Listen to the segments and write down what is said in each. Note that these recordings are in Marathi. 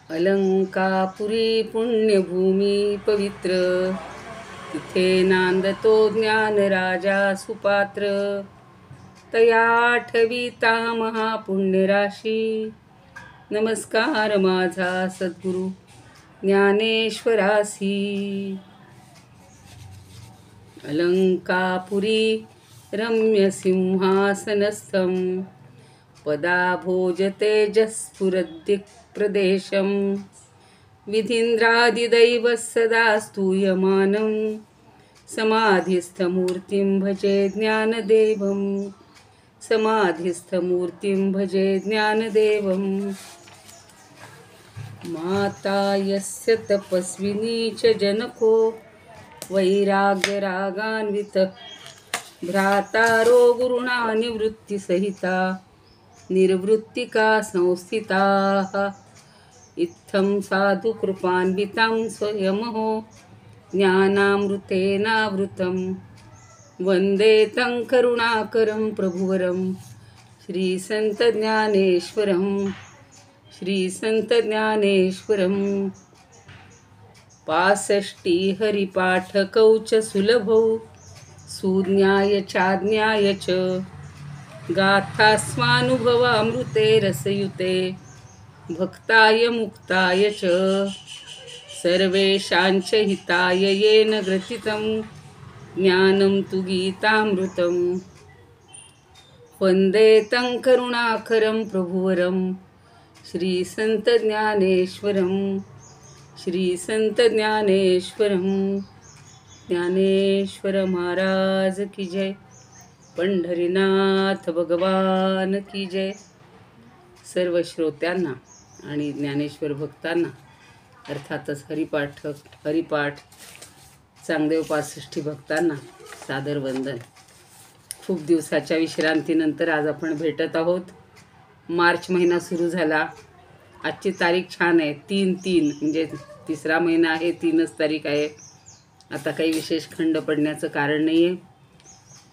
अलंकापुरी पुण्यभूमी पवित्र, तिथे नांदतो ज्ञान राजा सुपात्र. तया ठविता महापुण्यराशी, नमस्कार माझा सद्गुरु ज्ञानेश्वरासी. अलंकापुरी रम्य सिंहासनस्थं, पदा भोजतेजस्फुरद्दिक्प्रदेशं. विधीन्द्रादिदैवः सदा स्तूयमानं, समाधिस्थमूर्तिं भजे ज्ञानदेवं. समाधिस्थमूर्तिं भजे ज्ञानदेवं. माता यस्य तपस्विनी च जनको, वैराग्यरागान्वितः. भ्रातारो गुरुणा निवृत्तिसहिता, निर्वृत्तिका संस्थिताः. इत्थं साधु कृपान्वितां स्वयमहो, ज्ञानामृतेनावृतं. वन्दे तं करुणाकरं प्रभुवरं, श्रीसन्तज्ञानेश्वरं. श्रीसन्तज्ञानेश्वरं. 65 हरिपाठकौ च सुलभौ, सुज्ञाय चाज्ञाय च. गाथा स्वानुभवामृते रसयुते, भक्ताय मुक्ताय च. सर्वेषांच हिताय येन ग्रथितं, ज्ञानं तु गीतामृतं. वन्दे तं करुणाकरं प्रभुवरं, श्रीसन्तज्ञानेश्वरं. श्रीसन्तज्ञानेश्वरं. ज्ञानेश्वर महाराज की जय. पंढरीनाथ भगवान की जय. सर्व श्रोत्यांना आणि ज्ञानेश्वर भक्तांना, अर्थातच हरिपाठ चांगदेव पासष्टी भक्तांना सादर वंदन. खूप दिवसाच्या विश्रांतीनंतर आज आपण भेटत आहोत. मार्च महिना सुरू झाला. आजची तारीख छान आहे, 3/3 म्हणजे तिसरा महिना आहे, 3च तारीख आहे. आता काही विशेष खंड पडण्याचं कारण नाही आहे.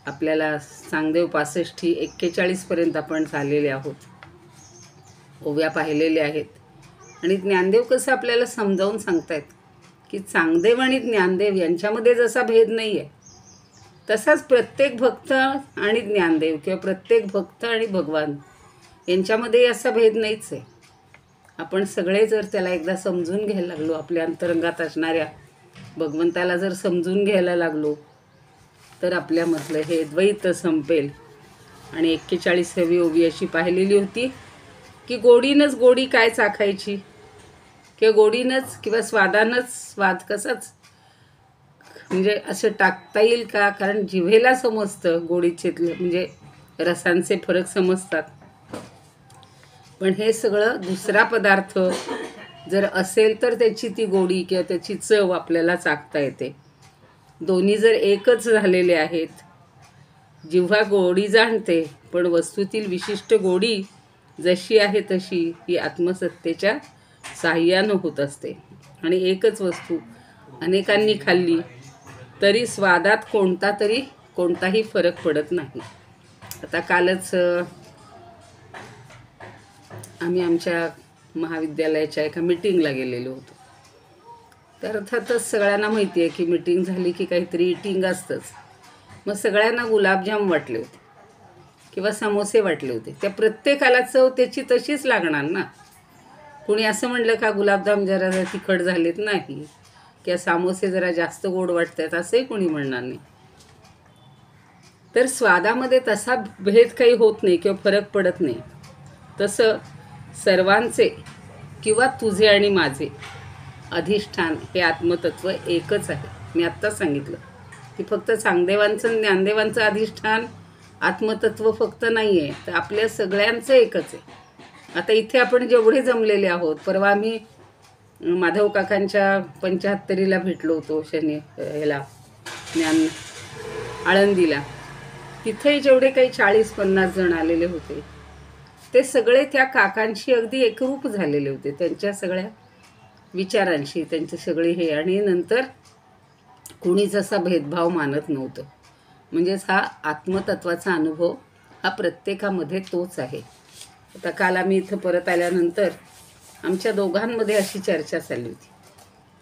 आपल्याला चांगदेव पासष्टी 41पर्यंत आपण चाललेले आहोत, ओव्या पाहिलेल्या आहेत. आणि ज्ञानदेव कसं आपल्याला समजावून सांगतायत की चांगदेव आणि ज्ञानदेव यांच्यामध्ये जसा भेद नाही आहे, तसाच प्रत्येक भक्त आणि ज्ञानदेव किंवा प्रत्येक भक्त आणि भगवान यांच्यामध्ये असा भेद नाहीच आहे. आपण सगळे जर त्याला एकदा समजून घ्यायला लागलो, आपल्या अंतरंगात असणाऱ्या भगवंताला जर समजून घ्यायला लागलो, तर आपल्यामधलं हे द्वैत संपेल. आणि 41वी ओवी अशी पाहिलेली होती की गोडीनंच गोडी काय चाखायची, किंवा गोडीनंच किंवा स्वादानंच स्वाद कसाच म्हणजे असं टाकता येईल का. कारण जिभेला समजतं गोडीचेतलं, म्हणजे रसांचे फरक समजतात. पण हे सगळं दुसरा पदार्थ जर असेल तर त्याची ती गोडी किंवा त्याची चव आपल्याला चाखता येते. दोन्ही जर एकच झालेले आहेत, जिव्हा गोडी जाणते, पण वस्तूतील विशिष्ट गोडी जशी आहे तशी ही आत्मसत्तेच्या साह्यानं होत असते. आणि एकच वस्तू अनेकांनी खाल्ली तरी स्वादात कोणताही फरक पडत नाही. आता कालच आम्ही आमच्या महाविद्यालयाच्या एका मीटिंगला गेलेलो होतो. तर अर्थातच सगळ्यांना माहिती आहे की मीटिंग झाली की काहीतरी इटिंग असतंच. मग सगळ्यांना गुलाबजाम वाटले होते किंवा समोसे वाटले होते. त्या प्रत्येकाला चव त्याची तशीच लागणार ना. कुणी असं म्हणलं का गुलाबजाम जरा तिखट झालेत नाही, किंवा समोसे जरा जास्त गोड वाटत आहेत, असंही कोणी म्हणणार नाही. तर स्वादामध्ये तसा भेद काही होत नाही किंवा फरक पडत नाही. तसं सर्वांचे किंवा तुझे आणि माझे अधिष्ठान हे आत्मतत्व एकच आहे. मी आत्ताच सांगितलं की फक्त चांगदेवांचं ज्ञानदेवांचं अधिष्ठान आत्मतत्व फक्त नाही आहे, तर आपल्या सगळ्यांचं एकच आहे. आता इथे आपण जेवढे जमलेले आहोत, परवा आम्ही माधव काकांच्या 75ला भेटलो होतो आळंदीला. तिथे जेवढे काही 40-50 जण आलेले होते, ते सगळे त्या काकांशी अगदी एकरूप झालेले होते, त्यांच्या सगळ्या विचारांशी, त्यांचे सगळे हे. आणि नंतर कुणीच असा भेदभाव मानत नव्हतं. म्हणजेच हा आत्मतत्वाचा अनुभव हा प्रत्येकामध्ये तोच आहे. आता काल आम्ही इथं परत आल्यानंतर आमच्या दोघांमध्ये अशी चर्चा चालली होती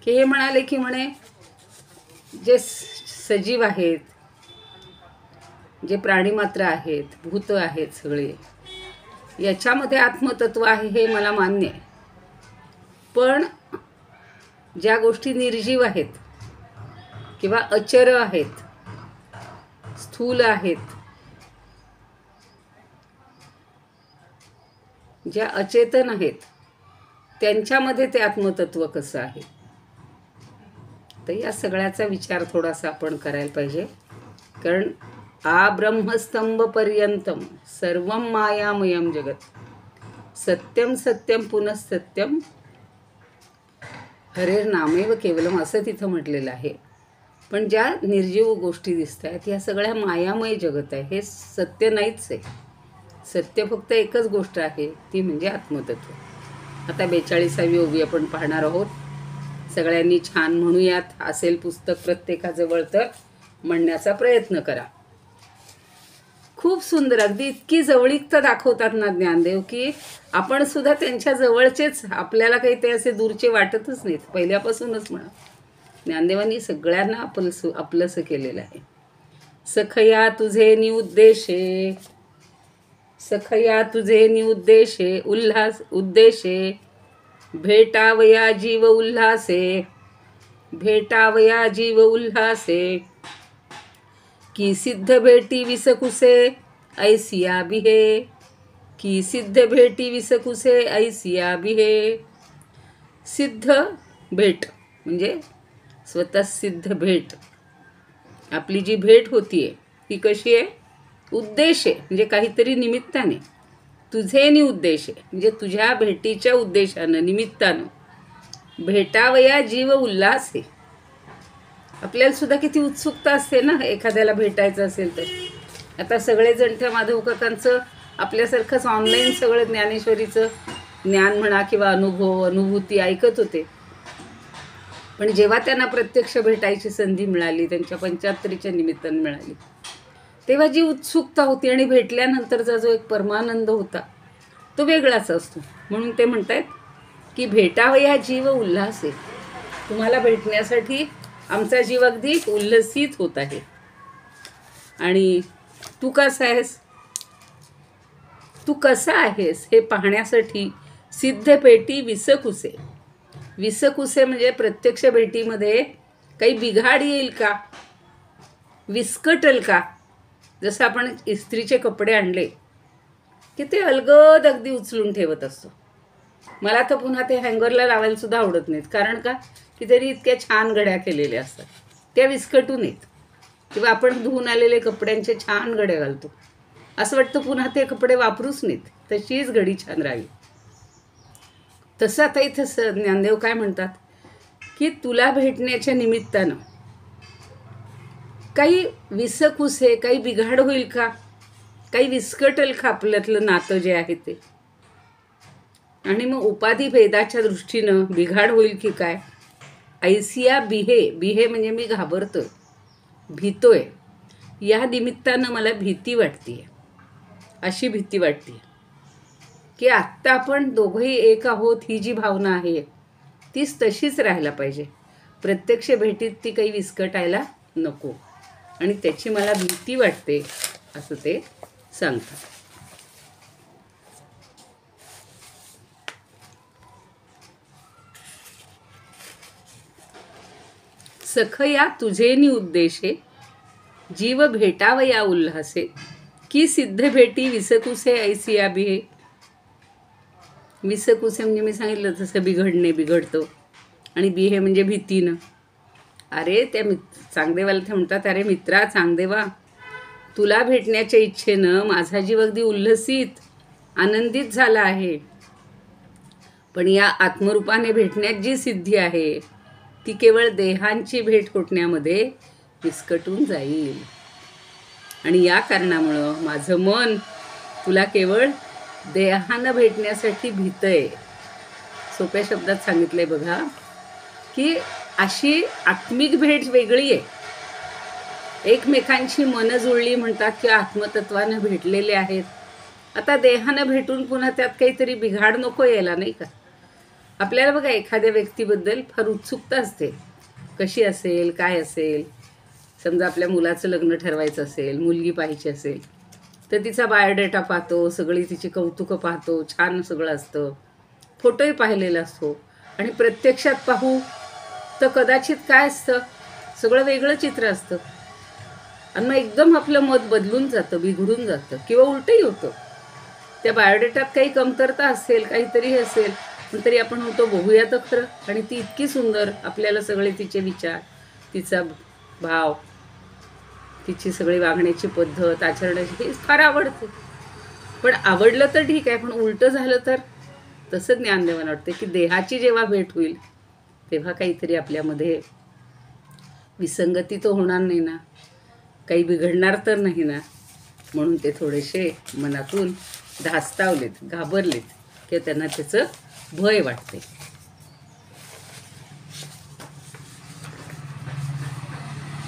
की हे म्हणाले की म्हणे जे सजीव आहेत, जे प्राणीमात्र आहेत, भूत आहेत सगळे, याच्यामध्ये आत्मतत्व आहे हे मला मान्य आहे. पण ज्या गोष्टी निर्जीव आहेत किंवा अचर आहेत, स्थूल आहेत, ज्या अचेतन आहेत, त्यांच्यामध्ये ते आत्मतत्व कसं आहे. तर या सगळ्याचा विचार थोडासा आपण करायला पाहिजे. कारण आ ब्रह्मस्तंभ पर्यंतम सर्वम मायामयम जगत सत्यम सत्यम पुनः सत्यम हरेर नामेव केवलम असं तिथं म्हटलेलं आहे. पण ज्या निर्जीव गोष्टी दिसत आहेत या सगळ्या मायामय जगत आहे, हे सत्य नाहीच आहे. सत्य फक्त एकच गोष्ट आहे, ती म्हणजे आत्मतत्व. आता 42वी ओवी आपण पाहणार आहोत. सगळ्यांनी छान म्हणूयात. असेल पुस्तक प्रत्येकाजवळ तर म्हणण्याचा प्रयत्न करा. खूप सुंदर, अगदी इतकी जवळीकता दाखवतात ना ज्ञानदेव की आपण सुद्धा त्यांच्या जवळचेच, आपल्याला काही ते असे दूरचे वाटतच नाहीत. पहिल्यापासूनच म्हणा ज्ञानदेवांनी सगळ्यांना आपलंसं केलेलं आहे. सखया तुझे निउद्देशे, सखया तुझे निउद्देशे उल्हास उद्देशे भेटावया जीव उल्हासे, भेटावया जीव उल्हासे की सिद्ध भेटी विसकुसे ऐसिया बिहे, की सिद्ध भेटी विसकुसे ऐसिया बिहे. सिद्ध भेट म्हणजे स्वतः सिद्ध भेट. आपली जी भेट होतीये ती कशी आहे? उद्देश आहे, म्हणजे काहीतरी निमित्ताने. तुझे नि उद्देश आहे म्हणजे तुझ्या भेटीच्या उद्देशानं, निमित्तानं. भेटावया जीव उल्हास आहे. आपल्याला सुद्धा किती उत्सुकता असते ना एखाद्याला भेटायचं असेल तर. आता सगळेजण त्या माधव काकांचं आपल्यासारखंच ऑनलाईन सगळं ज्ञानेश्वरीचं ज्ञान म्हणा किंवा अनुभव, अनुभूती ऐकत होते. पण जेव्हा त्यांना प्रत्यक्ष भेटायची संधी मिळाली, त्यांच्या 75च्या निमित्तानं मिळाली, तेव्हा जी उत्सुकता होती आणि भेटल्यानंतरचा जो एक परमानंद होता तो वेगळाच असतो. म्हणून ते म्हणतायत की भेटावया जीव उल्हास आहे. तुम्हाला भेटण्यासाठी आमचा जीव अगदी उल्हसित होत आहे. आणि तू कसा आहेस, तू कसा आहेस हे पाहण्यासाठी सिद्ध भेटी विसकुसे. विसकुसे म्हणजे प्रत्यक्ष भेटीमध्ये काही बिघाड येईल का, विस्कटल का. जसं आपण इस्त्रीचे कपडे आणले की ते अलगद अगदी उचलून ठेवत असतो. मला तर पुन्हा ते हँगरला लावायला सुद्धा आवडत नाहीत. कारण का की तरी इतक्या छान घड्या केलेल्या असतात, त्या विस्कटू नयेत. किंवा आपण धुवून आलेले कपड्यांचे छान घड्या घालतो, असं वाटतं पुन्हा ते कपडे वापरूच नाहीत, तशीच घडी छान राहावी. तसं आता इथं ज्ञानदेव काय म्हणतात की तुला भेटण्याच्या निमित्तानं काही विसकुसे, काही बिघाड होईल का, काही विस्कटल का आपल्यातलं नातं जे आहे ते. आणि मग उपाधी भेदाच्या दृष्टीनं बिघाड होईल की काय. ऐसिया बिहे, बिहे म्हणजे मी घाबरतोय, भीतोय, या निमित्तानं मला भीती वाटते. अशी भीती वाटते की आत्ता आपण दोघंही एक आहोत, ही जी भावना आहे तीच तशीच राहायला पाहिजे. प्रत्यक्ष भेटीत ती काही विस्कटायला नको आणि त्याची मला भीती वाटते असं ते सांगतात. सखया तुझे नि उद्देशे जीव भेटावया उल्हासे की सिद्ध भेटी विसकुसे ऐसिया बिहे. विसकुसे म्हणजे मी सांगितलं तसं बिघडणे, बिघडतो. आणि बिहे म्हणजे भीतीनं. अरे त्या चांगदेवाला ते म्हणतात, अरे मित्रा चांगदेवा, तुला भेटण्याच्या इच्छेनं माझा जीव अगदी उल्हसित, आनंदित झाला आहे. पण या आत्मरूपाने भेटण्यात जी सिद्धी आहे ती केवळ देहांची भेट होण्यामध्ये विस्कटून जाईल. आणि या कारणामुळं माझं मन तुला केवळ देहानं भेटण्यासाठी भीतंय. सोप्या शब्दात सांगितलंय बघा की अशी आत्मिक भेट वेगळी आहे. एकमेकांची मनं जुळली म्हणतात की आत्मतत्वानं भेटलेले आहेत. आता देहानं भेटून पुन्हा त्यात काहीतरी बिघाड नको यायला, नाही का. आपल्याला बघा एखाद्या व्यक्तीबद्दल फार उत्सुकता असते, कशी असेल, काय असेल. समजा आपल्या मुलाचं लग्न ठरवायचं असेल, मुलगी पाहायची असेल, तर तिचा बायोडेटा पाहतो, सगळी तिची कौतुकं पाहतो, छान सगळं असतं, फोटोही पाहिलेला असतो. आणि प्रत्यक्षात पाहू तर कदाचित काय असतं, सगळं वेगळं चित्र असतं. आणि मग एकदम आपलं मत बदलून जातं, बिघडून जातं, किंवा उलटंही होतं. त्या बायोडेटात काही कमतरता असेल, काहीतरी असेल, पण तरी आपण होतो बघूया तर खरं. आणि ती इतकी सुंदर, आपल्याला सगळे तिचे विचार, तिचा भाव, तिची सगळी वागण्याची पद्धत, आचरणाची, हे फार आवडते. पण आवडलं तर ठीक आहे, पण उलटं झालं तर तसं ज्ञानदेवांना वाटते की देहाची जेव्हा भेट होईल तेव्हा काहीतरी आपल्यामध्ये विसंगती तर होणार नाही ना, काही बिघडणार तर नाही ना. म्हणून ते थोडेसे मनातून धास्तावलेत, घाबरलेत, की त्यांना त्याचं भय वाटते.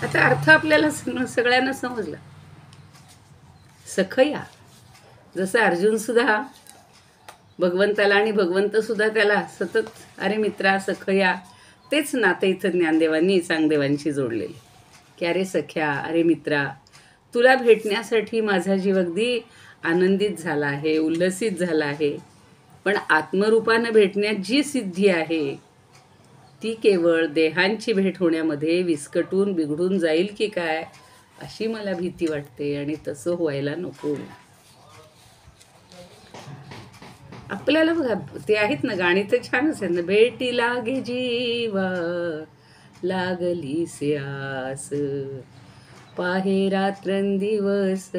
आता अर्थ आपल्याला सगळ्यांना समजला. सखया, जसं अर्जुन सुद्धा भगवंताला आणि भगवंत सुद्धा त्याला सतत अरे मित्रा, सखया, तेच नातं इथं ज्ञानदेवांनी चांगदेवांशी जोडलेले, की अरे सख्या, अरे मित्रा, तुला भेटण्यासाठी माझा जीव अगदी आनंदित झाला आहे, उल्हसित झाला आहे. पण आत्मरूपानं भेटण्यात जी सिद्धी आहे ती केवळ देहांची भेट होण्यामध्ये विस्कटून बिघडून जाईल की काय, अशी मला भीती वाटते. आणि तसं व्हायला नको. आपल्याला बघा, ते आहेत ना गाणी, तर छानच आहेत ना. भेटी लागे जीवा लागली स्यास, पाहे रात्रंदिवस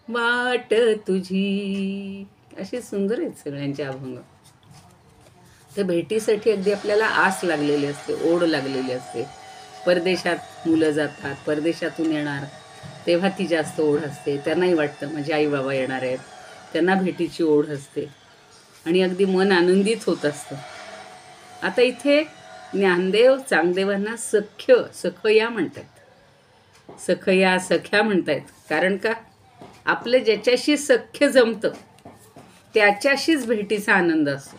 वाट तुझी, अशी सुंदर आहेत सगळ्यांचे अभंग. तर भेटीसाठी अगदी आपल्याला आस लागलेली असते, ओढ लागलेली असते. परदेशात मुलं जातात, परदेशातून येणार तेव्हा ती जास्त ओढ असते. त्यांनाही वाटतं माझे आई बाबा येणार आहेत, त्यांना भेटीची ओढ असते आणि अगदी मन आनंदित होत असतं. आता इथे ज्ञानदेव चांगदेवांना सखया म्हणतात, सखया, सख्या म्हणतायत. कारण का, आपलं ज्याच्याशी सख्य जमतं त्याच्याशीच भेटीचा आनंद असतो.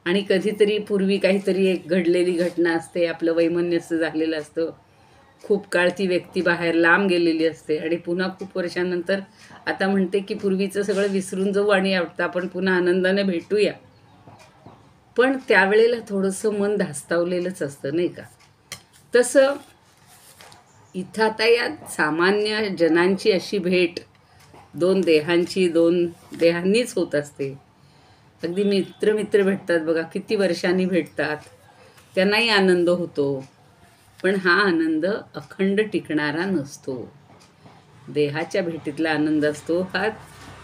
आणि कधीतरी पूर्वी काहीतरी एक घडलेली घटना असते, आपलं वैमनस्य झालेलं असतं, खूप काळ ती व्यक्ती बाहेर लांब गेलेली असते आणि पुन्हा खूप वर्षानंतर आता म्हणते की पूर्वीचं सगळं विसरून जाऊ आणि आता आपण पुन्हा आनंदाने भेटूया. पण त्यावेळेला थोडंसं मन धास्तावलेलंच असतं, नाही का. तसं इथं आता या सामान्य जनांची अशी भेट दोन देहांनीच होत असते. अगदी मित्र भेटतात बघा, किती वर्षांनी भेटतात, त्यांनाही आनंद होतो. पण हा आनंद अखंड टिकणारा नसतो. देहाच्या भेटीतला आनंद असतो हा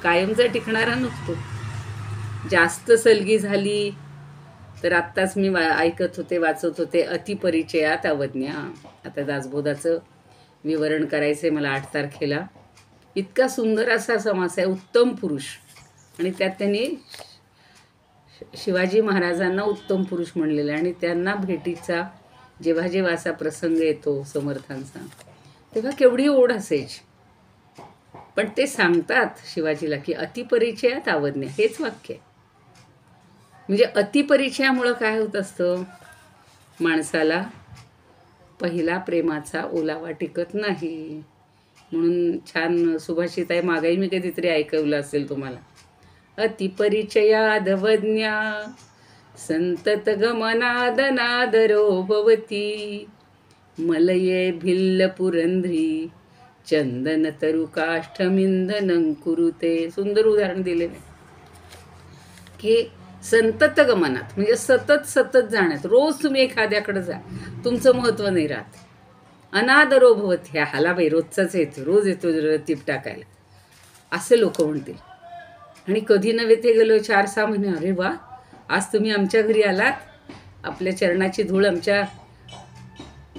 कायमचा टिकणारा नसतो. जास्त सलगी झाली तर आत्ताच मी ऐकत होते, वाचत होते, अतिपरिचयात अवज्ञा. आता दासबोधाचं विवरण करायचं आहे मला 8 तारखेला. इतका सुंदर असा समास आहे, उत्तम पुरुष. आणि त्यात त्यांनी शिवाजी महाराजांना उत्तम पुरुष म्हणलेलं आहे. आणि त्यांना भेटीचा जेव्हा जेव्हा असा प्रसंग येतो समर्थांचा, तेव्हा केवढी ओढ असायची. पण ते सांगतात शिवाजीला की अतिपरिचयात अवज्ञा, हेच वाक्य आहे. म्हणजे अतिपरिचयामुळं काय होत असतं, माणसाला पहिला प्रेमाचा ओलावा टिकत नाही. म्हणून छान सुभाषित आहे, मागाई मी कधीतरी ऐकवलं असेल तुम्हाला. अतिपरिचयाद अवज्ञा संतत गमनादनादरो भवती, मलये भिल्ल पुरंध्री चंदन तरुकाष्ठमिंधनं कुरुते. सुंदर उदाहरण दिलेले की संतत गमनात म्हणजे सतत जाण्यात. रोज तुम्ही एखाद्याकडे जा, तुमचं महत्त्व नाही राहत. अनादरो भवती, ह्या हाला बाई रोजचाच येतो, रोज येतो टीप टाकायला, असे लोक म्हणतील. आणि कधी नव्हे ते गेलो 4-6 महिने, अरे वा, आज तुम्ही आमच्या घरी आलात, आपल्या चरणाची धूळ आमच्या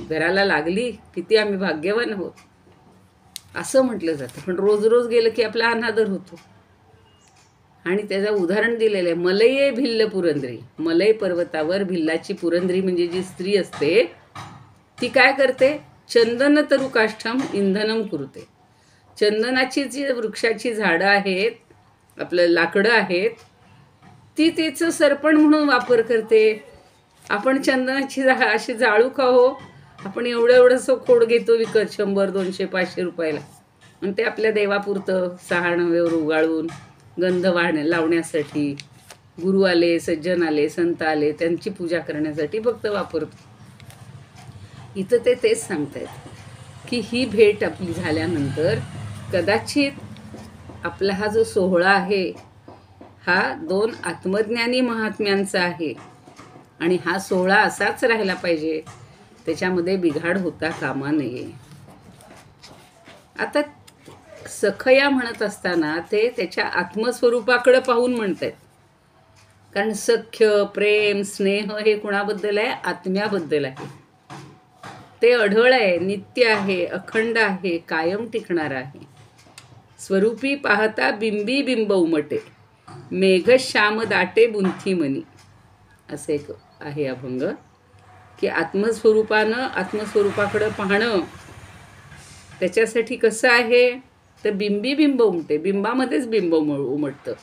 घराला लागली, किती आम्ही भाग्यवान आहोत, असं म्हटलं जातं. पण रोज रोज गेलं की आपला अनादर होतो. आणि त्याचं उदाहरण दिलेलं आहे, मलये भिल्ल पुरंद्री. मलय पर्वतावर भिल्लाची पुरंद्री म्हणजे जी स्त्री असते ती काय करते, चंदन तरुकाष्ठम इंधनम कुरुते. चंदनाची जी वृक्षाची झाडं आहेत, आपलं लाकडं आहेत, ती तिचं सरपण म्हणून वापर करते. आपण चंदनाची अशी जाळू का हो, आपण एवढंसं खोड घेतो विकत 100, 200, 500 रुपयाला, आणि ते आपल्या देवापुरतं सहाणं उगाळून गंध लावण्यासाठी, गुरु आले, सज्जन आले, संत आले, त्यांची पूजा करण्यासाठी फक्त वापरतो. इथं ते तेच सांगतायत की ही भेट आपली झाल्यानंतर कदाचित आपला हा जो सोहळा आहे हा 2 आत्मज्ञानी महात्म्यांचा आहे, आणि हा सोहळा असाच राहिला पाहिजे, त्याच्यामध्ये बिघाड होता कामा नये. आता सखया म्हणत असताना ते त्याच्या आत्मस्वरूपाकडे पाहून म्हणतात, कारण सख्य, प्रेम, स्नेह हे कुणाबद्दल आहे? आत्म्याबद्दल आहे. ते अढळ आहे, नित्य आहे, अखंड आहे, कायम टिकणार आहे. स्वरूपी पाहता बिंबी बिंब उमटे, मेघ श्याम दाटे बुंथी मनी, असं एक आहे अभंग, की आत्मस्वरूपाकडं पाहणं त्याच्यासाठी कसं आहे तर बिंबी बिंब उमटे, बिंबामध्येच बिंब उमटतं.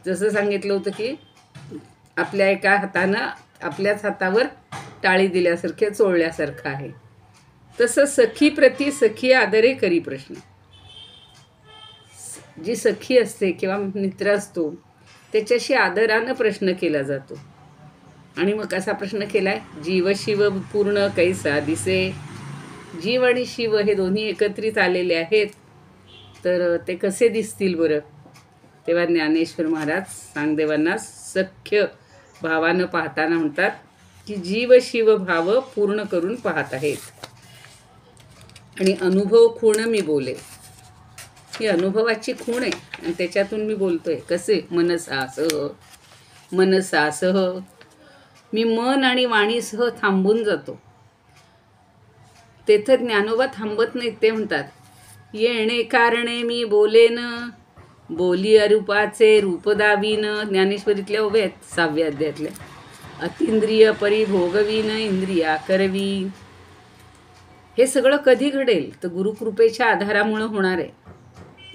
जसं सांगितलं होतं की आपल्या एका हातानं आपल्याच हातावर टाळी दिल्यासारखे चोळल्यासारखं आहे. तसं सखी प्रति सखी आदरे करी प्रश्न. जी सखी असते किंवा मित्र असतो त्याच्याशी आदरानं प्रश्न केला जातो. आणि मग कसा प्रश्न केलाय? जीव शिव पूर्ण कैसा दिसे. जीव आणि शिव हे दोन्ही एकत्रित आलेले आहेत, तर ते कसे दिसतील बरं? तेव्हा ज्ञानेश्वर महाराज चांगदेवांना सख्य भावानं पाहताना म्हणतात की जीव शिव भाव पूर्ण करून पाहत आहेत. आणि अनुभव खूण मी बोले, ही अनुभवाची खूण आहे आणि त्याच्यातून मी बोलतोय. कसे? मनसासह मी मन आणि वाणीसह थांबून जातो. तेथं ज्ञानोबा थांबत नाहीत. ते म्हणतात येणे कारणे मी बोलेन, बोली अरूपाचे रूप दावीन. ज्ञानेश्वरीतल्या उभे आहेत 6व्या अध्यायातल्या. अतिंद्रिय परिभोगवीन इंद्रिया करवी. हे सगळं कधी घडेल तर गुरुकृपेच्या आधारामुळं होणार आहे.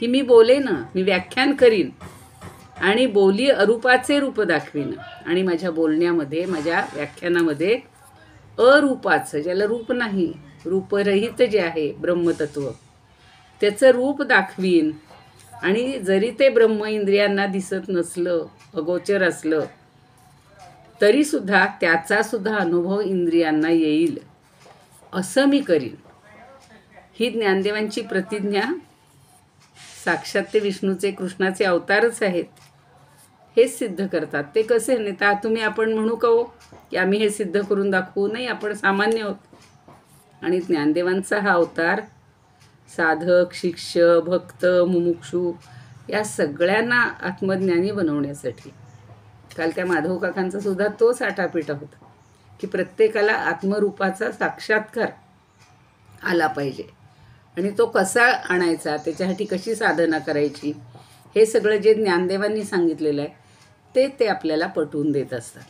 की मी बोलेन, मी व्याख्यान करीन आणि बोली अरूपाचे रूप दाखवीन, आणि माझ्या बोलण्यामध्ये, माझ्या व्याख्यानामध्ये अरूपाचं, ज्याला रूप नाही, रूपरहित जे आहे ब्रह्मतत्व, त्याचं रूप दाखवीन. आणि जरी ते ब्रह्म इंद्रियांना दिसत नसलं, अगोचर असलं, तरीसुद्धा त्याचासुद्धा अनुभव इंद्रियांना येईल असं मी करीन. ही ज्ञानदेवांची प्रतिज्ञा. साक्षात ते विष्णूचे, कृष्णाचे अवतारच आहेत. हेच सिद्ध करतात. ते कसे? नाही तर तुम्ही आपण म्हणू का हो की आम्ही हे सिद्ध करून दाखवू? नाही, आपण सामान्य आहोत. आणि ज्ञानदेवांचा हा अवतार साधक, शिष्य, भक्त, मुमुक्षू या सगळ्यांना आत्मज्ञानी बनवण्यासाठी. काल त्या माधव काकांचा सुद्धा तोच आटापिटा होता की प्रत्येकाला आत्मरूपाचा साक्षात्कार आला पाहिजे, आणि तो कसा आणायचा, त्याच्यासाठी कशी साधना करायची, हे सगळं जे ज्ञानदेवांनी सांगितलेलं आहे ते आपल्याला पटवून देत असतात.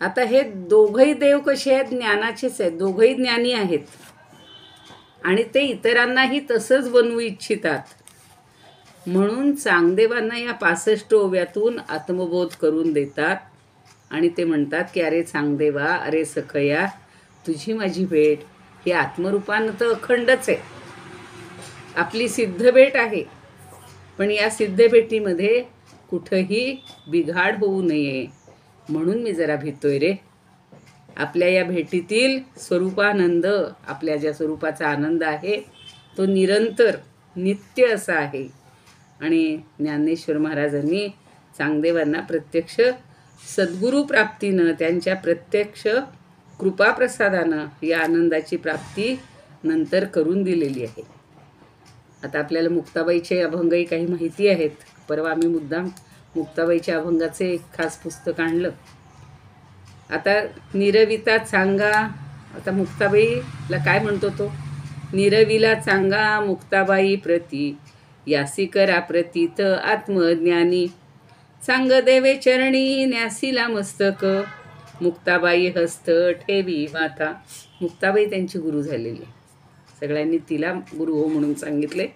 आता हे दोघंही देव कसे आहेत? ज्ञानाचेच आहेत. दोघंही ज्ञानी आहेत आणि ते इतरांनाही तसंच बनवू इच्छितात. म्हणून चांगदेवांना या 65 ओव्यातून आत्मबोध करून देतात. आणि ते म्हणतात की अरे चांगदेवा, अरे सखया, तुझी माझी भेट ही आत्मरूपानं तर अखंडच आहे. आपली सिद्ध भेट आहे, पण या सिद्ध भेटीमध्ये कुठंही बिघाड होऊ नये म्हणून मी जरा भीतोय रे. आपल्या या भेटीतील स्वरूपानंद, आपल्या ज्या स्वरूपाचा आनंद आहे तो निरंतर नित्य असा आहे. आणि ज्ञानेश्वर महाराजांनी चांगदेवांना प्रत्यक्ष सद्गुरू प्राप्तीनं, त्यांच्या प्रत्यक्ष कृपाप्रसादानं या आनंदाची प्राप्ती नंतर करून दिलेली आहे. आता आपल्याला मुक्ताबाईचे अभंगही काही माहिती आहेत. परवा आम्ही मुद्दाम मुक्ताबाईच्या अभंगाचे एक खास पुस्तक आणलं. आता निरविता चांगा, आता मुक्ताबाईला काय म्हणतो तो? निरविला चांगा मुक्ताबाई प्रती, यासी करा प्रतीत आत्मज्ञानी. चांग देवे चरणी न्यासीला मस्तक, मुक्ताबाई हस्त ठेवी माता. मुक्ताबाई त्यांची गुरु झालेली. सगळ्यांनी तिला गुरु हो म्हणून सांगितले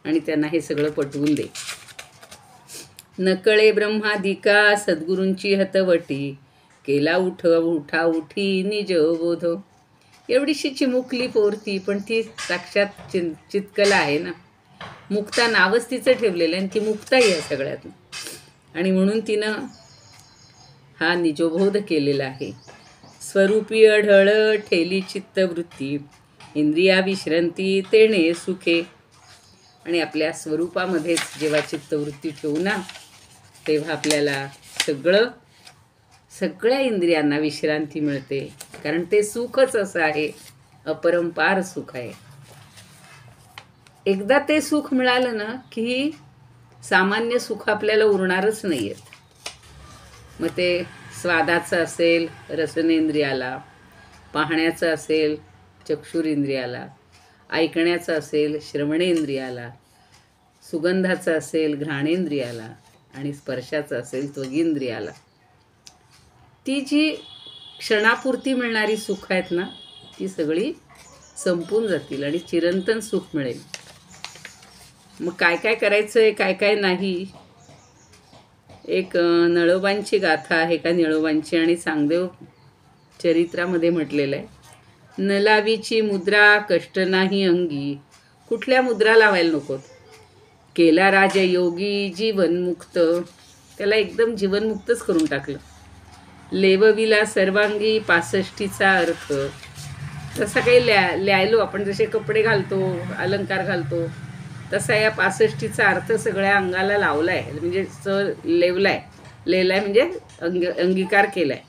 आणि त्यांना हे सगळं पटवून दे. नकळे ब्रह्मादिका सद्गुरूंची हतवटी, केला उठा उठी निज बोध. एवढीशी चिमुकली पोरती, पण ती साक्षात चितकला आहे ना. मुक्ता नावच तिचं ठेवलेलं आहे आणि ती मुक्ताही आहे सगळ्यात. आणि म्हणून तिनं हा निजोबोध केलेला आहे. स्वरूपी अढळ ठेली चित्तवृत्ती, इंद्रिया विश्रांती तेणे सुखे. आणि आपल्या स्वरूपामध्येच जेव्हा चित्तवृत्ती ठेवू ना, तेव्हा आपल्याला सगळ्या इंद्रियांना विश्रांती मिळते. कारण ते सुखच असं आहे, अपरंपार सुख आहे. एकदा ते सुख मिळालं ना की सामान्य सुख आपल्याला उरणारच नाही आहेत. मग ते स्वादाचं असेल रसनेंद्रियाला, पाहण्याचं असेल चक्षुरेंद्रियाला, ऐकण्याचं असेल श्रवणेंद्रियाला, सुगंधाचं असेल घ्राणेंद्रियाला आणि स्पर्शाचं असेल त्वगेंद्रियाला. ती जी क्षणापुरती मिळणारी सुख आहेत ना, ती सगळी संपून जातील आणि चिरंतन सुख मिळेल. मग काय काय करायचं आहे, काय काय नाही. एक नळोबांची गाथा आहे का निळोबांची, आणि चांगदेव चरित्रामध्ये म्हटलेलं आहे, न लावीची मुद्रा कष्ट नाही अंगी. कुठल्या मुद्रा लावायला नकोत. केला राजयोगी जीवनमुक्त, त्याला एकदम जीवनमुक्तच करून टाकलं. लेवविला सर्वांगी 65चा अर्थ. तसा काही लिहायलो आपण, जसे कपडे घालतो अलंकार घालतो तसा या 65चा अर्थ सगळ्या अंगाला लावला आहे. म्हणजे लेवलाय म्हणजे अंगीकार केलाय.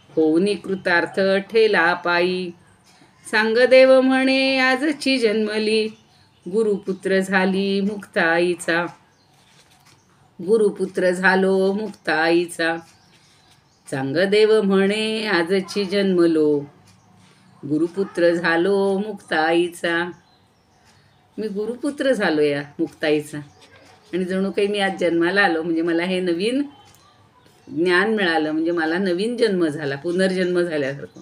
होऊनी कृतार्थ ठेला पायी, सांगदेव म्हणे आजची जन्मली, गुरुपुत्र झाली मुक्ताईचा. गुरुपुत्र झालो मुक्ताईचा, चांगदेव म्हणे आजची जन्मलो, गुरुपुत्र झालो मुक्ताईचा. मी गुरुपुत्र झालो या मुक्ताईचा, आणि जणू काही मी आज जन्माला आलो म्हणजे मला हे नवीन ज्ञान मिळालं, म्हणजे मला नवीन जन्म झाला, पुनर्जन्म झाल्यासारखं.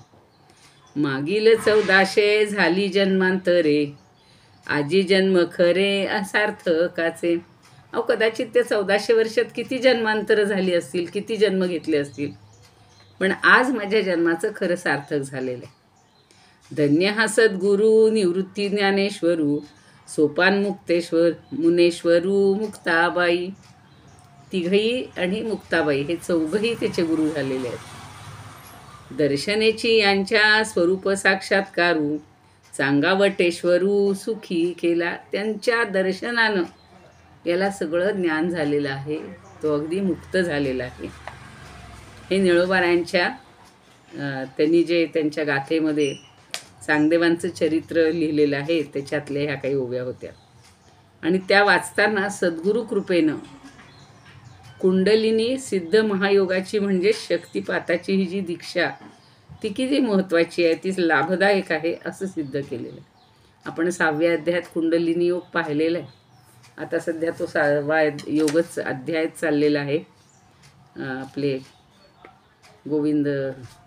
मागील 1400 झाली जन्मांतरे, आजी जन्म खरे असार्थकाचे. अहो कदाचित त्या 1400 वर्षात किती जन्मांतर झाली असतील, किती जन्म घेतले असतील, पण आज माझ्या जन्माचं खरं सार्थक झालेलं आहे. धन्य हा सद्गुरू निवृत्ती ज्ञानेश्वरू, सोपान मुक्तेश्वर मुनेश्वरू मुक्ताबाई. तिघही आणि मुक्ताबाई हे चौघही त्याचे गुरु झालेले आहेत. दर्शनेची यांच्या स्वरूप साक्षात्कारू, चांगावटेश्वरू सुखी केला. त्यांच्या दर्शनानं याला सगळं ज्ञान झालेलं आहे, तो अगदी मुक्त झालेला आहे. हे निळोबारायांच्या त्यांनी जे त्यांच्या गाथेमध्ये चांगदेवांचं चरित्र लिहिलेलं आहे त्याच्यातल्या ह्या काही ओव्या होत्या. आणि त्या वाचताना सद्गुरू कृपेनं कुंडलिनी सिद्ध महायोगाची म्हणजे शक्तिपाताची ही जी दीक्षा, ती किती महत्त्वाची आहे, ती लाभदायक आहे असं सिद्ध केलेलं आहे. आपण 6व्या अध्यायात कुंडलिनी योग पाहिलेला आहे. आता सध्या तो 6वा योगच अध्याय चाललेला आहे. आपले गोविंद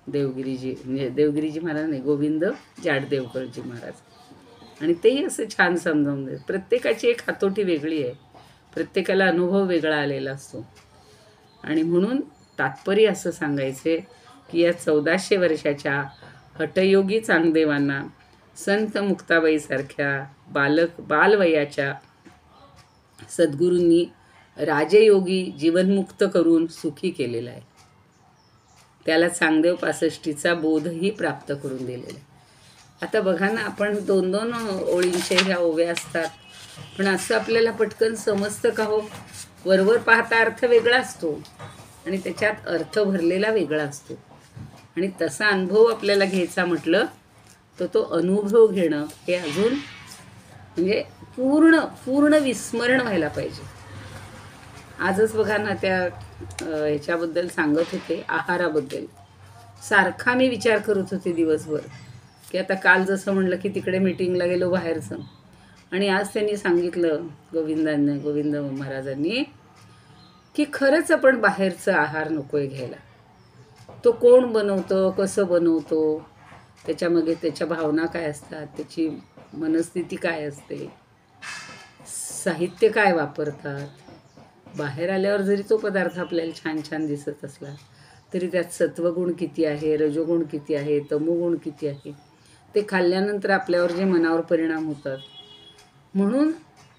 देवगिरीजी, म्हणजे देवगिरीजी महाराज नाही, गोविंद जाडदेवकरजी महाराज. आणि तेही असं छान समजावून देत. प्रत्येकाची एक हातोटी वेगळी आहे, प्रत्येकाला अनुभव वेगळा आलेला असतो. आणि म्हणून तात्पर्य असं सांगायचे की या 1400 वर्षाच्या हठयोगी चांगदेवांना संत मुक्ताबाईसारख्या बालवयाच्या सद्गुरूंनी राजयोगी जीवनमुक्त करून सुखी केलेला आहे. त्याला चांगदेव 65चा बोधही प्राप्त करून दिलेला आहे. आता बघा ना, आपण 2-2 ओळींचे ह्या ओव्या असतात, पण असं आपल्याला पटकन समजतं का हो? वरवर पाहता अर्थ वेगळा असतो आणि त्याच्यात अर्थ भरलेला वेगळा असतो. आणि तसा अनुभव आपल्याला घ्यायचा म्हटलं तर तो अनुभव घेणं हे अजून म्हणजे पूर्ण विस्मरण व्हायला पाहिजे. आजच बघा ना, त्या ह्याच्याबद्दल सांगत होते, आहाराबद्दल. सारखा मी विचार करत होते दिवसभर की आता काल जसं म्हणलं की तिकडे मीटिंगला गेलो बाहेरचं, आणि आज त्यांनी सांगितलं गोविंद महाराजांनी की खरंच आपण बाहेरचं आहार नको आहे घ्यायला. तो कोण बनवतो, कसं बनवतो, त्याच्यामध्ये त्याच्या भावना काय असतात, त्याची मनस्थिती काय असते, साहित्य काय वापरतात, बाहेर आल्यावर जरी तो पदार्थ आपल्याला छान छान दिसत असला तरी त्यात सत्वगुण किती आहे, रजोगुण किती आहे, तमोगुण किती आहे, ते खाल्ल्यानंतर आपल्यावर जे मनावर परिणाम होतात. म्हणून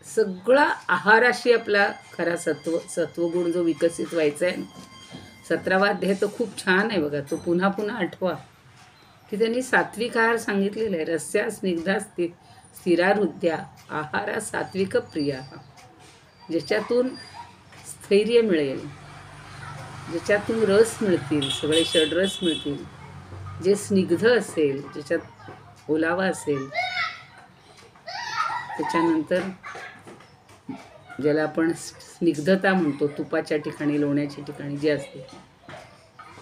सगळा आहाराशी आपला खरा सत्वगुण जो विकसित व्हायचा आहे. 17वा अध्याय तर खूप छान आहे बघा, तो पुन्हा पुन्हा आठवा, की त्यांनी सात्विक आहार सांगितलेला आहे. रस्या स्निग्धा स्थिरा हृद्या आहारा सात्विक प्रिया, ज्याच्यातून स्थैर्य मिळेल, ज्याच्यातून रस मिळतील, सगळे षड्रस मिळतील, जे स्निग्ध असेल, ज्याच्यात ओलावा असेल, त्याच्यानंतर ज्याला आपण स्निग्धता म्हणतो, तुपाच्या ठिकाणी, लोण्याच्या ठिकाणी जे असते,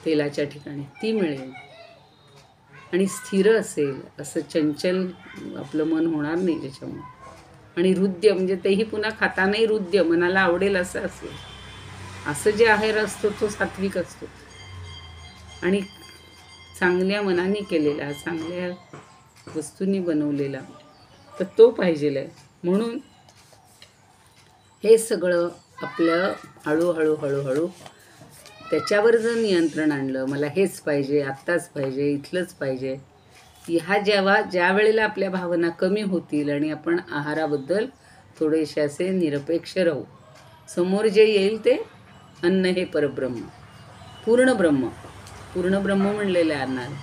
तेलाच्या ठिकाणी ती मिळेल. आणि स्थिर असेल, असं चंचल आपलं मन होणार नाही त्याच्यामुळे. आणि हृद्य म्हणजे तेही पुन्हा खातानाही हृद्य, मनाला आवडेल असं असेल. असं जे आहार असतो तो सात्विक असतो आणि चांगल्या मनाने केलेला, चांगल्या वस्तूंनी बनवलेला, तर तो पाहिजेल आहे. म्हणून हे सगळं आपलं हळूहळू हळूहळू त्याच्यावर जर नियंत्रण आणलं, मला हेच पाहिजे, आत्ताच पाहिजे, इथलंच पाहिजे, ज्या वेळेला आपल्या भावना कमी होतील आणि आपण आहाराबद्दल थोडेसे असे निरपेक्ष राहू. समोर जे येईल ते अन्न हे परब्रह्म, पूर्ण ब्रह्म म्हणलेलं आहे अन्नाला.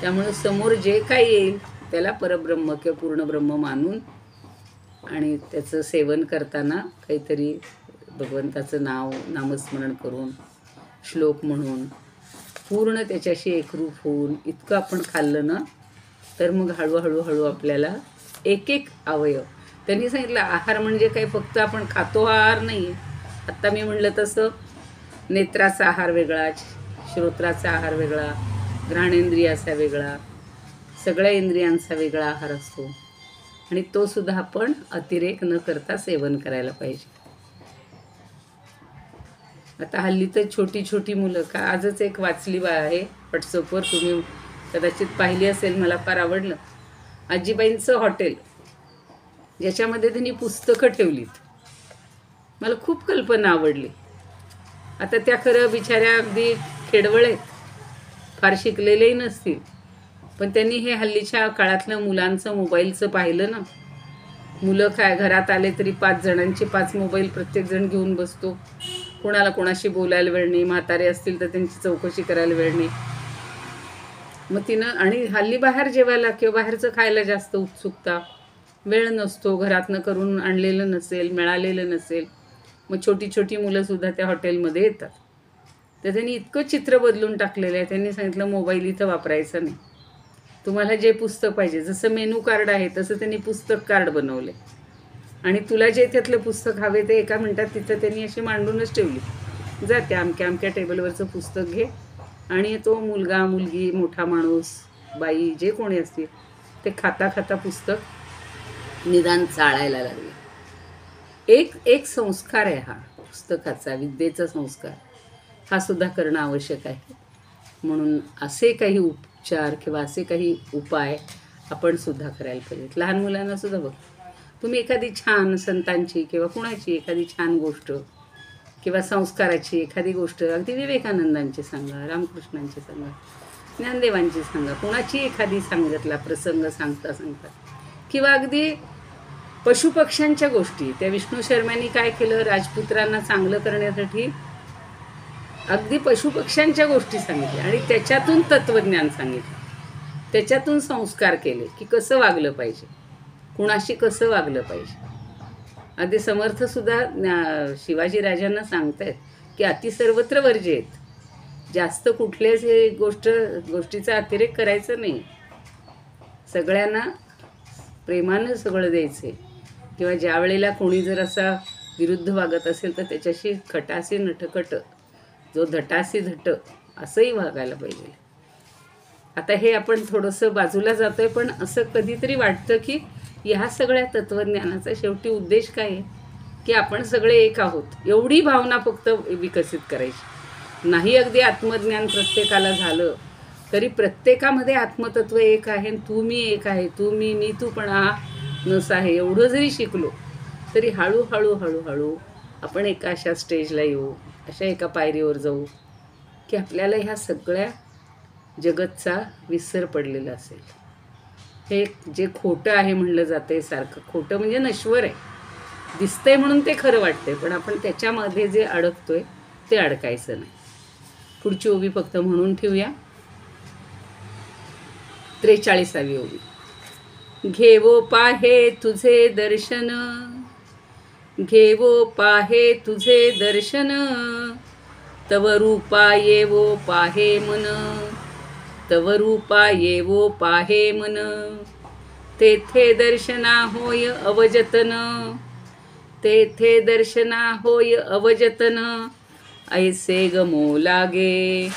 त्यामुळे समोर जे काही येईल त्याला परब्रह्म किंवा पूर्ण ब्रह्म मानून आणि त्याचं सेवन करताना काहीतरी भगवंताचं नामस्मरण करून, श्लोक म्हणून पूर्ण त्याच्याशी एकरूप होऊन इतकं आपण खाल्लं ना, तर मग हळूहळू आपल्याला एक एक अवयव, त्यांनी सांगितलं आहार म्हणजे काही फक्त आपण खातो हा आहार नाही आहे. आत्ता मी म्हणलं तसं नेत्राचा आहार वेगळा, श्रोत्राचा आहार वेगळा, घ्राणेंद्रियाचा वेगळा, सगळ्या इंद्रियांचा वेगळा आहार असतो. आणि तो सुद्धा आपण अतिरेक न करता सेवन करायला पाहिजे. आता हल्ली तर छोटी छोटी मुलं का, आजच एक वाचली आहे व्हॉट्सअपवर, तुम्ही कदाचित पाहिली असेल, मला फार आवडलं. आजीबाईंचं हॉटेल, ज्याच्यामध्ये त्यांनी पुस्तकं ठेवलीत. मला खूप कल्पना आवडली. आता त्या खरं बिचाऱ्या अगदी खेडवळ आहेत, फार शिकलेलेही नसतील, पण त्यांनी हे हल्लीच्या काळातलं मुलांचं मोबाईलचं पाहिलं ना. मुलं काय घरात आले तरी 5 जणांचे 5 मोबाईल प्रत्येक जण घेऊन बसतो. कोणाला कोणाशी बोलायला वेळ नाही, म्हातारे असतील तर त्यांची चौकशी करायला वेळ नाही. मग तिनं, आणि हल्ली बाहेर जेवायला किंवा बाहेरचं खायला जास्त उत्सुकता, वेळ नसतो, घरातनं करून आणलेलं नसेल, मिळालेलं नसेल. मग छोटी छोटी मुलंसुद्धा त्या हॉटेलमध्ये येतात. तर त्यांनी इतकं चित्र बदलून टाकलेलं आहे. त्यांनी सांगितलं मोबाईल इथं वापरायचा नाही, तुम्हाला जे पुस्तक पाहिजे, जसं मेनू कार्ड आहे तसं त्यांनी पुस्तक कार्ड बनवले आणि तुला जे त्यातलं पुस्तक हवे ते एका मिनिटात तिथं त्यांनी अशी मांडूनच ठेवली. जा त्या अमक्या टेबलवरचं पुस्तक घे. आणि तो मुलगा, मुलगी, मोठा माणूस, बाई, जे कोणी असतील ते खाता खाता पुस्तक निदान चाळायला लागले. एक संस्कार आहे हा पुस्तकाचा, विद्येचा संस्कार, हा सुद्धा करणं आवश्यक आहे. म्हणून असे काही उपचार किंवा असे काही उपाय आपण सुद्धा करायला पाहिजेत. लहान मुलांना सुद्धा बघ, तुम्ही एखादी छान संतांची किंवा कुणाची एखादी छान गोष्ट किंवा संस्काराची एखादी गोष्ट, अगदी विवेकानंदांची सांगा, रामकृष्णांची सांगा, ज्ञानदेवांची सांगा, कुणाची एखादी सांगितला प्रसंग सांगता किंवा अगदी पशुपक्ष्यांच्या गोष्टी, त्या विष्णू शर्मांनी काय केलं, राजपुत्रांना चांगलं करण्यासाठी अगदी पशुपक्ष्यांच्या गोष्टी सांगितल्या आणि त्याच्यातून तत्त्वज्ञान सांगितलं, त्याच्यातून संस्कार केले की कसं वागलं पाहिजे, कुणाशी कसं वागलं पाहिजे. अगदी समर्थसुद्धा शिवाजी राजांना सांगतायत की अति सर्वत्र वर्ज्य आहेत, जास्त कुठल्याच गोष्टीचा अतिरेक करायचा नाही, सगळ्यांना प्रेमानं सगळं द्यायचं आहे. किंवा ज्या वेळेला कोणी जर असा विरुद्ध वागत असेल तर त्याच्याशी खटासी नटखट, जो धटासी धट, असंही वागायला पाहिजे. आता हे आपण थोडंसं बाजूला जातोय, पण असं कधीतरी वाटतं की ह्या सगळ्या तत्त्वज्ञानाचा शेवटी उद्देश काय आहे की आपण सगळे एक आहोत, एवढी भावना फक्त विकसित करायची नाही. अगदी आत्मज्ञान प्रत्येकाला झालं तरी प्रत्येकामध्ये आत्मतत्व एक आहे, तू मी एक आहे, तू मी तू पण हा नस आहे, एवढं जरी शिकलो तरी हळूहळू आपण एका अशा स्टेजला येऊ, अशा एका पायरीवर जाऊ की आपल्याला ह्या सगळ्या जगतचा विसर पडलेला असेल. हे जे खोटं आहे म्हणलं जातं सारखं, खोटं म्हणजे नश्वर आहे, दिसतंय म्हणून ते खरं वाटतंय, पण आपण त्याच्यामध्ये जे अडकतोय ते अडकायचं नाही. पुढची ओवी फक्त म्हणून ठेवूया. 43वी ओवी. घेवो पाहे तुझे दर्शन, घेवो पाहे तुझे दर्शन, तव रूपा येवो पाहे मन, तव रूपा येवो पाहे मन, तेथे दर्शना होय अवजतन, तेथे दर्शना होय अवजतन, ऐसे गमो लागे,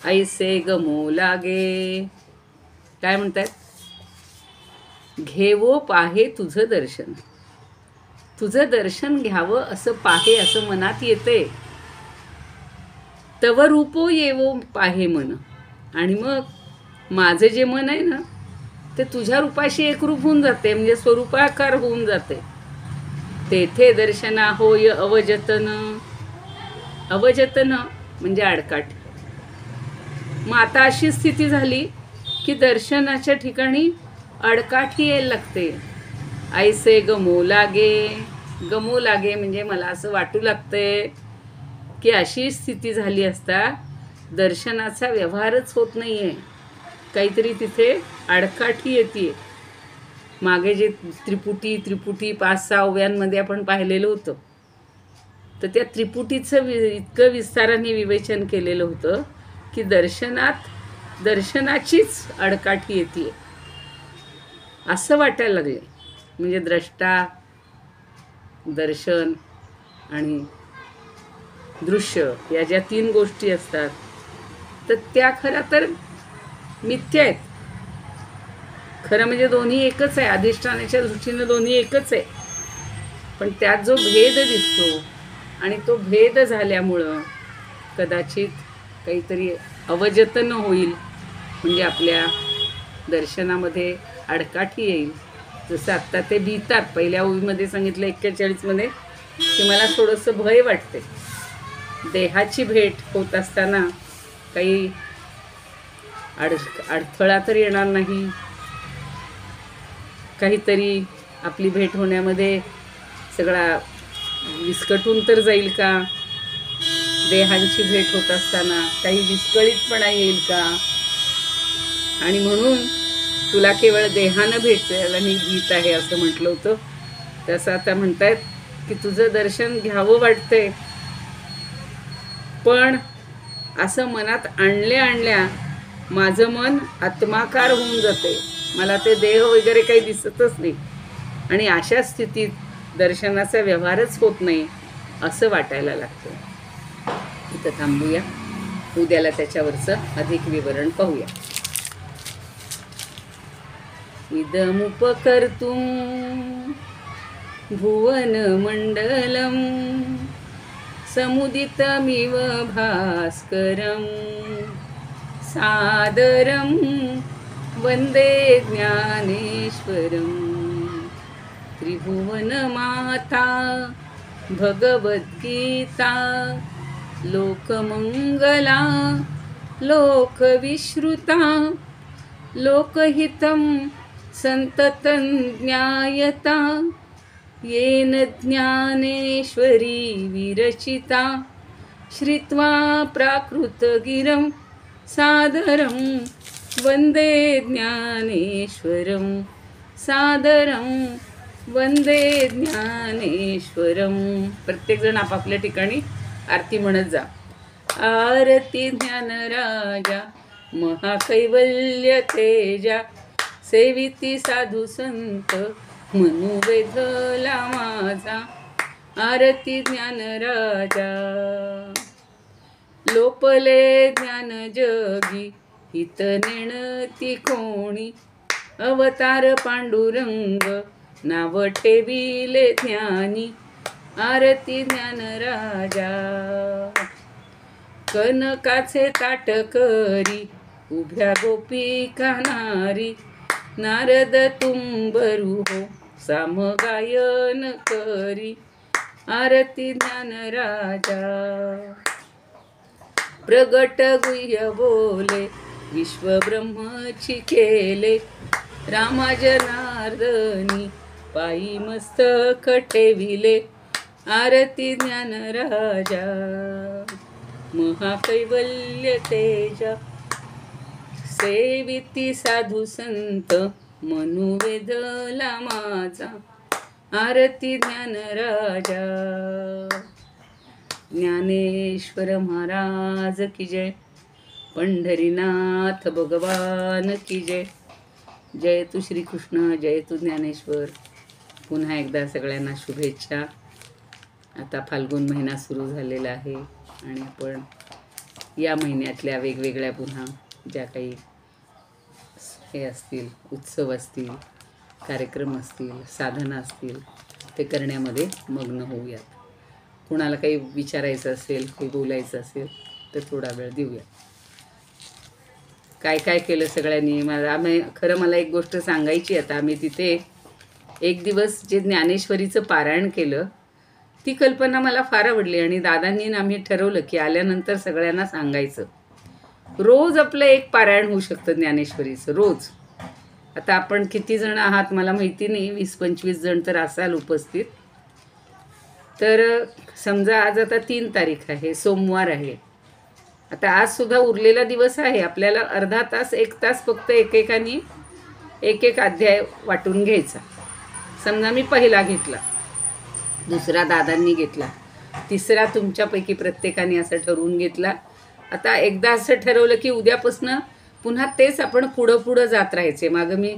ऐसे गमो लागे. काय म्हणतात? घेवो पाहे तुझं दर्शन, तुझं दर्शन घ्यावं असं पाहे, असं मनात येते. तव रूपो येवो पाहे मन, आणि मग माझं जे मन आहे ना ते तुझ्या रूपाशी एकरूप होऊन जाते, म्हणजे स्वरूपाकार होऊन जाते. तेथे दर्शना होय अवजतन, अवजतन म्हणजे आडकाठ. मग आता अशी स्थिती झाली की दर्शनाच्या ठिकाणी अडकाठी यायला लागते. ऐसे गमो लागे, गमो लागे म्हणजे मला असं वाटू लागतंय की अशी स्थिती झाली असता दर्शनाचा व्यवहारच होत नाही आहे, काहीतरी तिथे अडकाठी येते. मागे जे त्रिपुटी 5-6 ओव्यांमध्ये आपण पाहिलेलं होतं, तर त्या त्रिपुटीचं इतकं विस्ताराने विवेचन केलेलं होतं की दर्शनाचीच अडकाठी येते असं वाटायला लागले. म्हणजे द्रष्टा, दर्शन आणि दृश्य या ज्या 3 गोष्टी असतात तर त्या खरं तर मिथ्या आहेत. खरं म्हणजे दोन्ही एकच आहे, अधिष्ठानाच्या दृष्टीनं दोन्ही एकच आहे, पण त्यात जो भेद दिसतो आणि तो भेद झाल्यामुळं कदाचित काहीतरी अवजतन होईल, म्हणजे आपल्या दर्शनामध्ये अडकाठी येईल. जसं आत्ता ते भीतात. पहिल्या ओवीमध्ये सांगितलं 41मध्ये की मला थोडंसं भय वाटते. देहाची भेट होत असताना काही अडथळा तर येणार नाही, काहीतरी आपली भेट होण्यामध्ये सगळा विस्कटून तर जाईल का, देहांची भेट होत असताना काही विस्कळीतपणा येईल का, आणि म्हणून तुला केवळ देहानं भेटायला मी भीत आहे असं म्हटलं होतं. तसं आता म्हणतायत की तुझं दर्शन घ्यावं वाटतंय, पण असं मनात आणल्या माझं मन आत्माकार होऊन जाते, मला ते देह वगैरे काही दिसतच नाही, आणि अशा स्थितीत दर्शनाचा व्यवहारच होत नाही असं वाटायला लागतं. इथं थांबूया, उद्याला त्याच्यावरचं अधिक विवरण पाहूया. इदमुपकर्तुं भुवनमण्डलं समुदितमिव भास्करं सादरं वन्दे ज्ञानेश्वरं. त्रिभुवनमाता भगवद्गीता लोकमङ्गला लोकविश्रुता लोकहितं संततं ज्ञायता येन ज्ञानेश्वरी विरचिता. श्रुत्वा प्राकृतगिरं सादरं वन्दे ज्ञानेश्वरं सादरं वन्दे ज्ञानेश्वरं. प्रत्येकजण आपापल्या ठिकाणी आरती म्हणत जा. आरती ज्ञानराजा महाकैवल्य तेजा, सेविती साधू संत मनुवेधला माझा. आरती ज्ञानराजा लोपले ज्ञान जगी हित नेणती कोणी. अवतार पांडुरंग नाव ठेविले ज्ञानी. आरती ज्ञानराजा कनकाचे ताट करी उभ्या गोपिका नारी. नारद तुंबरू हो सामगायन करी. आरती ज्ञान राजा. प्रगट गुह्य बोले विश्व ब्रह्मची केले, रामा जनार्दनी पायी मस्तक ठेविले. आरती ज्ञान राजा महाकैवल्य तेजा, सेविती साधू संत मनुवेदला माझा. आरती ज्ञान राजा. ज्ञानेश्वर महाराज की जय. पंढरीनाथ भगवान की जय. जय तू श्रीकृष्ण, जय तू ज्ञानेश्वर. पुन्हा एकदा सगळ्यांना शुभेच्छा. आता फाल्गुन महिना सुरू झालेला आहे आणि आपण या महिन्यातल्या वेगवेगळ्या पुन्हा ज्या काही हे असतील, उत्सव असतील, कार्यक्रम असतील, साधना असतील, ते करण्यामध्ये मग्न होऊयात. कुणाला काही विचारायचं असेल, काही बोलायचं असेल तर थोडा वेळ देऊया. काय काय केलं सगळ्यांनी. मला एक गोष्ट सांगायची. आता आम्ही तिथे एक दिवस जे ज्ञानेश्वरीचं पारायण केलं, ती कल्पना मला फार आवडली आणि दादांनी आम्ही ठरवलं की आल्यानंतर सगळ्यांना सांगायचं. रोज आपलं एक पारायण होऊ शकतं ज्ञानेश्वरीचं, रोज. आता आपण किती जण आहात मला माहिती नाही, 20-25 जण तर असाल उपस्थित. तर समजा आज आता 3 तारीख आहे, सोमवार आहे. आता आज सुद्धा उरलेला दिवस आहे. आपल्याला अर्धा तास 1 तास फक्त एकेकानी एक अध्याय वाटून घ्यायचा. समजा मी पहिला घेतला, दुसरा दादांनी घेतला, तिसरा तुमच्यापैकी प्रत्येकाने असं ठरवून घेतला. आता एकदा असं ठरवलं की उद्यापासनं पुन्हा तेच आपण पुढं जात राहायचे. मागं मी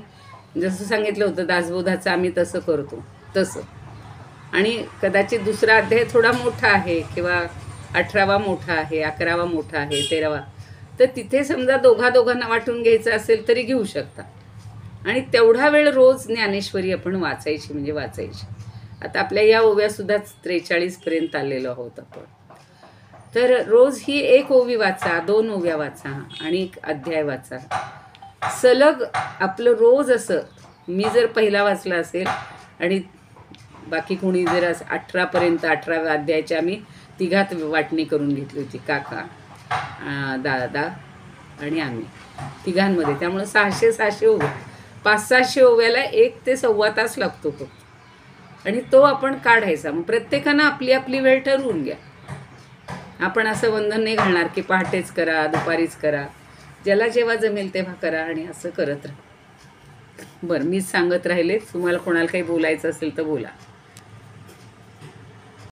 जसं सांगितलं होतं दासबोधाचं आम्ही तसं करतो तसं. आणि कदाचित दुसरा अध्याय थोडा मोठा आहे किंवा 18वा मोठा आहे, 11वा मोठा आहे, 13वा, तर तिथे समजा दोघांना वाटून घ्यायचं असेल तरी घेऊ शकता. आणि तेवढा वेळ रोज ज्ञानेश्वरी आपण वाचायची म्हणजे वाचायची. आता आपल्या या ओव्यासुद्धा 43पर्यंत आलेलो आहोत आपण. तर रोज ही 1 ओवी वाचा, 2 ओव्या वाचा आणि 1 अध्याय वाचा. सलग आपलं रोज असं. मी जर पहिला वाचला असेल आणि बाकी कोणी जर 18पर्यंत 18व्या अध्यायाची आम्ही तिघात वाटणी करून घेतली होती, काका, दादा आणि आम्ही तिघांमध्ये. त्यामुळे 600 ओव्या, 500-600 ओव्याला 1 ते सव्वा तास लागतो फक्त. आणि तो आपण काढायचा. मग प्रत्येकानं आपली आपली वेळ ठरवून घ्या. आपण असं बंधन नाही घालणार की पहाटेच करा, दुपारीच करा. ज्याला जेव्हा जमेल तेव्हा करा आणि असं करत राहा. बरं, मीच सांगत राहिले. तुम्हाला कोणाला काही बोलायचं असेल तर बोला.